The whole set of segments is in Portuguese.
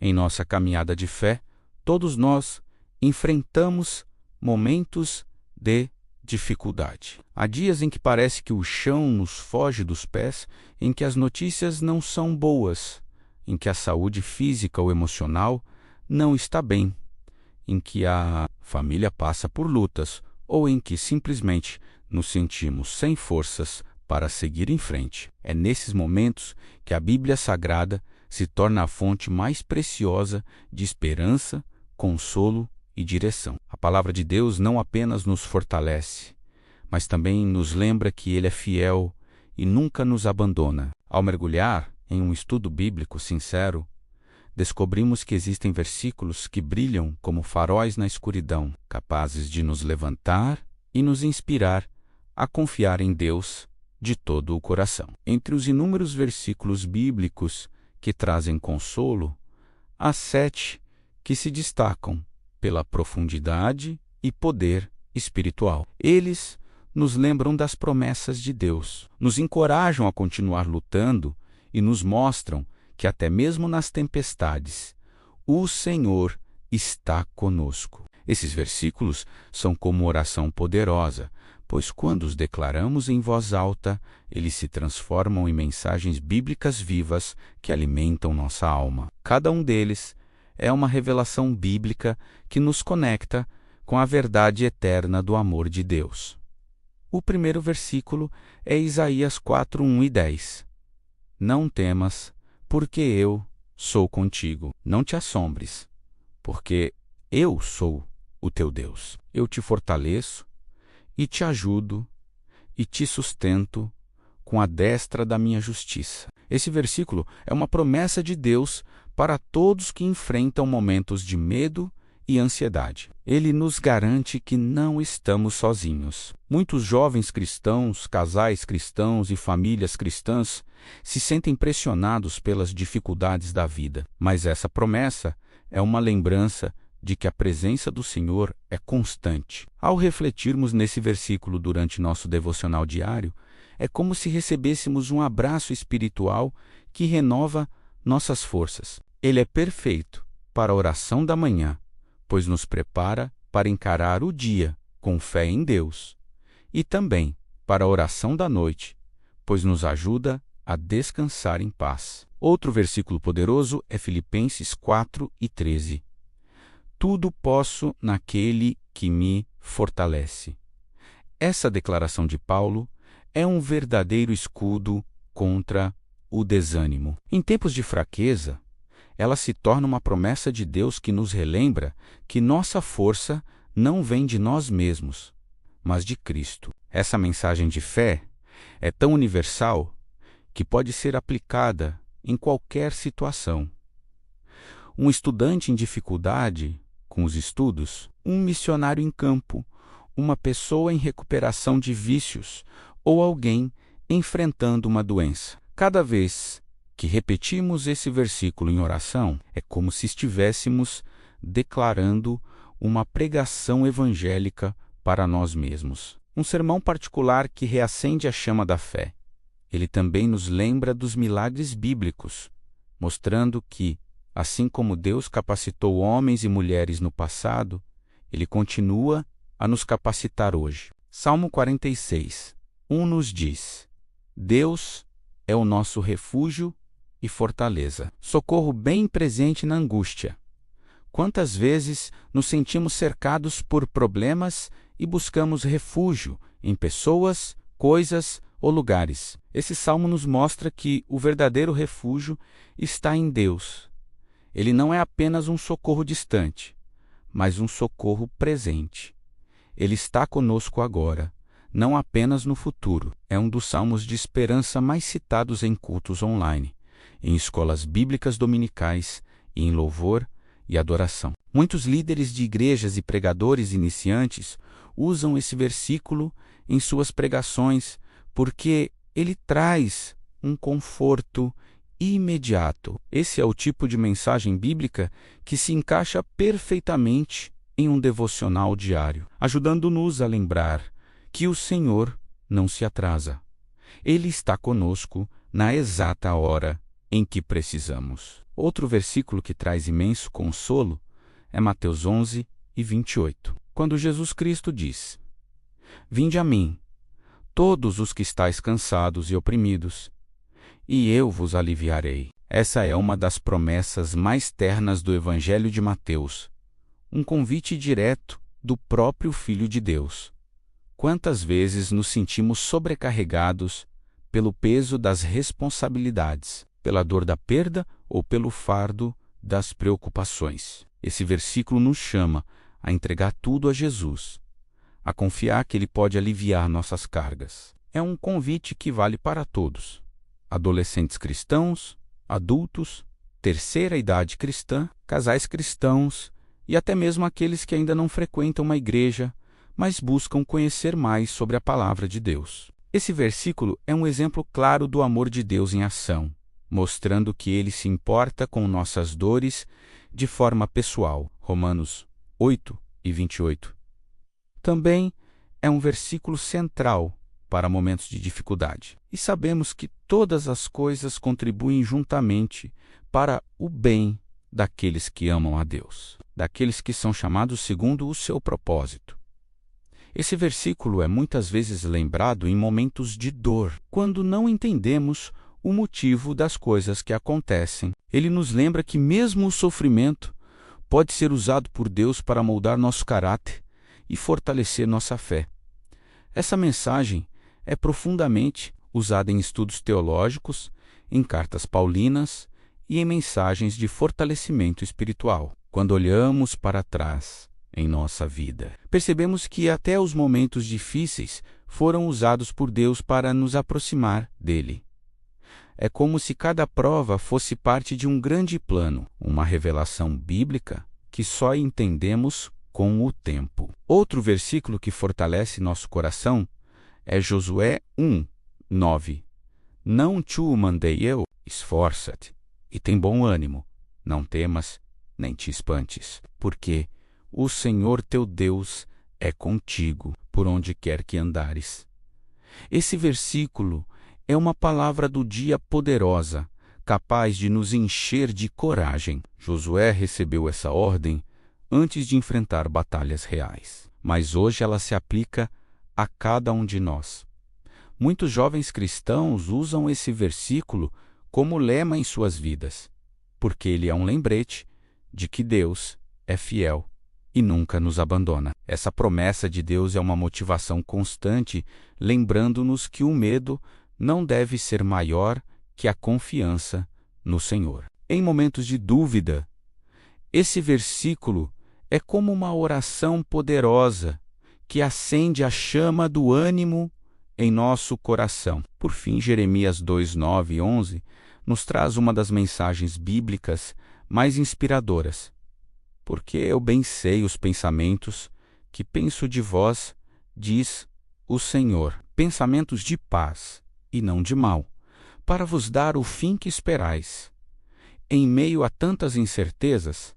Em nossa caminhada de fé, todos nós enfrentamos momentos de dificuldade. Há dias em que parece que o chão nos foge dos pés, em que as notícias não são boas, em que a saúde física ou emocional não está bem, em que a família passa por lutas ou em que simplesmente nos sentimos sem forças para seguir em frente. É nesses momentos que a Bíblia Sagrada se torna a fonte mais preciosa de esperança, consolo e direção. A palavra de Deus não apenas nos fortalece, mas também nos lembra que Ele é fiel e nunca nos abandona. Ao mergulhar em um estudo bíblico sincero, descobrimos que existem versículos que brilham como faróis na escuridão, capazes de nos levantar e nos inspirar a confiar em Deus de todo o coração. Entre os inúmeros versículos bíblicos que trazem consolo, há 7 que se destacam pela profundidade e poder espiritual. Eles nos lembram das promessas de Deus, nos encorajam a continuar lutando e nos mostram que até mesmo nas tempestades, o Senhor está conosco. Esses versículos são como oração poderosa, pois quando os declaramos em voz alta, eles se transformam em mensagens bíblicas vivas que alimentam nossa alma. Cada um deles é uma revelação bíblica que nos conecta com a verdade eterna do amor de Deus. O primeiro versículo é Isaías 4, 1 e 10. Não temas, porque eu sou contigo. Não te assombres, porque eu sou o teu Deus. Eu te fortaleço e te ajudo e te sustento com a destra da minha justiça. Esse versículo é uma promessa de Deus para todos que enfrentam momentos de medo e ansiedade. Ele nos garante que não estamos sozinhos. Muitos jovens cristãos, casais cristãos e famílias cristãs se sentem pressionados pelas dificuldades da vida, mas essa promessa é uma lembrança de que a presença do Senhor é constante. Ao refletirmos nesse versículo durante nosso devocional diário, é como se recebêssemos um abraço espiritual que renova nossas forças. Ele é perfeito para a oração da manhã, pois nos prepara para encarar o dia com fé em Deus, e também para a oração da noite, pois nos ajuda a descansar em paz. Outro versículo poderoso é Filipenses 4 e 13. Tudo posso naquele que me fortalece. Essa declaração de Paulo é um verdadeiro escudo contra o desânimo. Em tempos de fraqueza, ela se torna uma promessa de Deus que nos relembra que nossa força não vem de nós mesmos, mas de Cristo. Essa mensagem de fé é tão universal que pode ser aplicada em qualquer situação. Um estudante em dificuldade com os estudos, um missionário em campo, uma pessoa em recuperação de vícios ou alguém enfrentando uma doença. Cada vez que repetimos esse versículo em oração, é como se estivéssemos declarando uma pregação evangélica para nós mesmos. Um sermão particular que reacende a chama da fé. Ele também nos lembra dos milagres bíblicos, mostrando que, assim como Deus capacitou homens e mulheres no passado, Ele continua a nos capacitar hoje. Salmo 46, 1 nos diz: Deus é o nosso refúgio e fortaleza, socorro bem presente na angústia. Quantas vezes nos sentimos cercados por problemas e buscamos refúgio em pessoas, coisas ou lugares? Esse salmo nos mostra que o verdadeiro refúgio está em Deus. Ele não é apenas um socorro distante, mas um socorro presente. Ele está conosco agora, não apenas no futuro. É um dos salmos de esperança mais citados em cultos online, em escolas bíblicas dominicais e em louvor e adoração. Muitos líderes de igrejas e pregadores iniciantes usam esse versículo em suas pregações porque ele traz um conforto imediato. Esse é o tipo de mensagem bíblica que se encaixa perfeitamente em um devocional diário, ajudando-nos a lembrar que o Senhor não se atrasa. Ele está conosco na exata hora em que precisamos. Outro versículo que traz imenso consolo é Mateus 11:28, quando Jesus Cristo diz: Vinde a mim, todos os que estáis cansados e oprimidos, e eu vos aliviarei. Essa é uma das promessas mais ternas do Evangelho de Mateus, um convite direto do próprio Filho de Deus. Quantas vezes nos sentimos sobrecarregados pelo peso das responsabilidades, pela dor da perda ou pelo fardo das preocupações? Esse versículo nos chama a entregar tudo a Jesus, a confiar que Ele pode aliviar nossas cargas. É um convite que vale para todos: adolescentes cristãos, adultos, terceira idade cristã, casais cristãos e até mesmo aqueles que ainda não frequentam uma igreja, mas buscam conhecer mais sobre a palavra de Deus. Esse versículo é um exemplo claro do amor de Deus em ação, mostrando que Ele se importa com nossas dores de forma pessoal. Romanos 8:28. Também é um versículo central para momentos de dificuldade. E sabemos que todas as coisas contribuem juntamente para o bem daqueles que amam a Deus, daqueles que são chamados segundo o seu propósito. Esse versículo é muitas vezes lembrado em momentos de dor, quando não entendemos o motivo das coisas que acontecem. Ele nos lembra que mesmo o sofrimento pode ser usado por Deus para moldar nosso caráter e fortalecer nossa fé. Essa mensagem é profundamente usada em estudos teológicos, em cartas paulinas e em mensagens de fortalecimento espiritual. Quando olhamos para trás em nossa vida, percebemos que até os momentos difíceis foram usados por Deus para nos aproximar dele. É como se cada prova fosse parte de um grande plano, uma revelação bíblica que só entendemos com o tempo. Outro versículo que fortalece nosso coração é Josué 1:9. Não te o mandei eu? Esforça-te e tem bom ânimo. Não temas, nem te espantes, porque o Senhor teu Deus é contigo por onde quer que andares. Esse versículo é uma palavra do dia poderosa, capaz de nos encher de coragem. Josué recebeu essa ordem antes de enfrentar batalhas reais, mas hoje ela se aplica a cada um de nós. Muitos jovens cristãos usam esse versículo como lema em suas vidas, porque ele é um lembrete de que Deus é fiel e nunca nos abandona. Essa promessa de Deus é uma motivação constante, lembrando-nos que o medo não deve ser maior que a confiança no Senhor. Em momentos de dúvida, esse versículo é como uma oração poderosa que acende a chama do ânimo em nosso coração. Por fim, Jeremias 2:9 e 11 nos traz uma das mensagens bíblicas mais inspiradoras. Porque eu bem sei os pensamentos que penso de vós, diz o Senhor, pensamentos de paz e não de mal, para vos dar o fim que esperais. Em meio a tantas incertezas,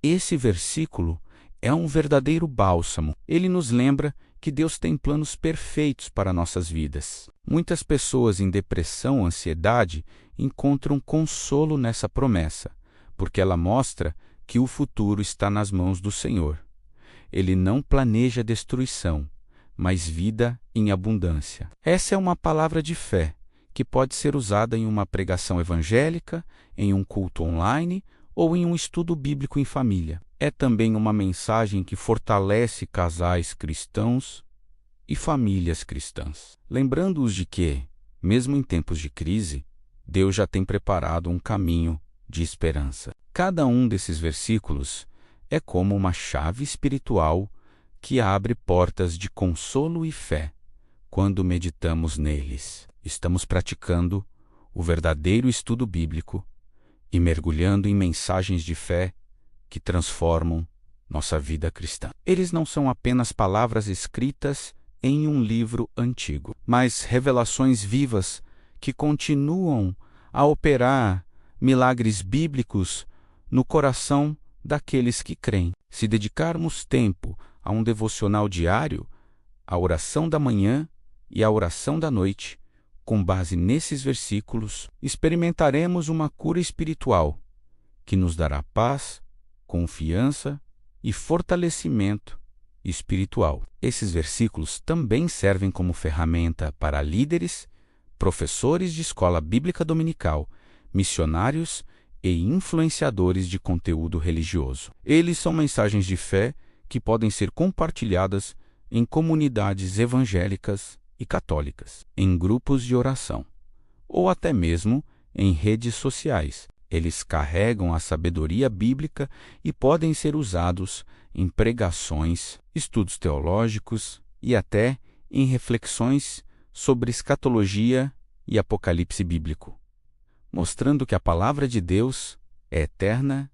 esse versículo é um verdadeiro bálsamo. Ele nos lembra que Deus tem planos perfeitos para nossas vidas. Muitas pessoas em depressão, ansiedade, encontram consolo nessa promessa, porque ela mostra que o futuro está nas mãos do Senhor. Ele não planeja destruição, mas vida em abundância. Essa é uma palavra de fé que pode ser usada em uma pregação evangélica, em um culto online ou em um estudo bíblico em família. É também uma mensagem que fortalece casais cristãos e famílias cristãs, lembrando-os de que, mesmo em tempos de crise, Deus já tem preparado um caminho de esperança. Cada um desses versículos é como uma chave espiritual que abre portas de consolo e fé. Quando meditamos neles, estamos praticando o verdadeiro estudo bíblico e mergulhando em mensagens de fé que transformam nossa vida cristã. Eles não são apenas palavras escritas em um livro antigo, mas revelações vivas que continuam a operar milagres bíblicos no coração daqueles que creem. Se dedicarmos tempo a um devocional diário, a oração da manhã e a oração da noite, com base nesses versículos, experimentaremos uma cura espiritual que nos dará paz, confiança e fortalecimento espiritual. Esses versículos também servem como ferramenta para líderes, professores de escola bíblica dominical, missionários e influenciadores de conteúdo religioso. Eles são mensagens de fé que podem ser compartilhadas em comunidades evangélicas e católicas, em grupos de oração, ou até mesmo em redes sociais. Eles carregam a sabedoria bíblica e podem ser usados em pregações, estudos teológicos e até em reflexões sobre escatologia e apocalipse bíblico, mostrando que a palavra de Deus é eterna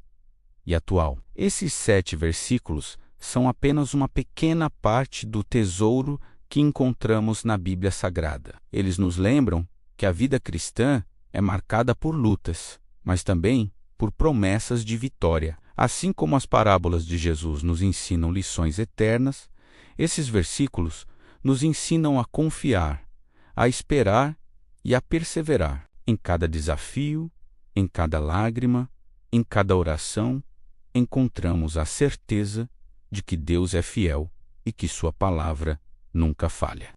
e atual. Esses 7 versículos são apenas uma pequena parte do tesouro que encontramos na Bíblia Sagrada. Eles nos lembram que a vida cristã é marcada por lutas, mas também por promessas de vitória. Assim como as parábolas de Jesus nos ensinam lições eternas, esses versículos nos ensinam a confiar, a esperar e a perseverar. Em cada desafio, em cada lágrima, em cada oração, encontramos a certeza de que Deus é fiel e que sua palavra nunca falha.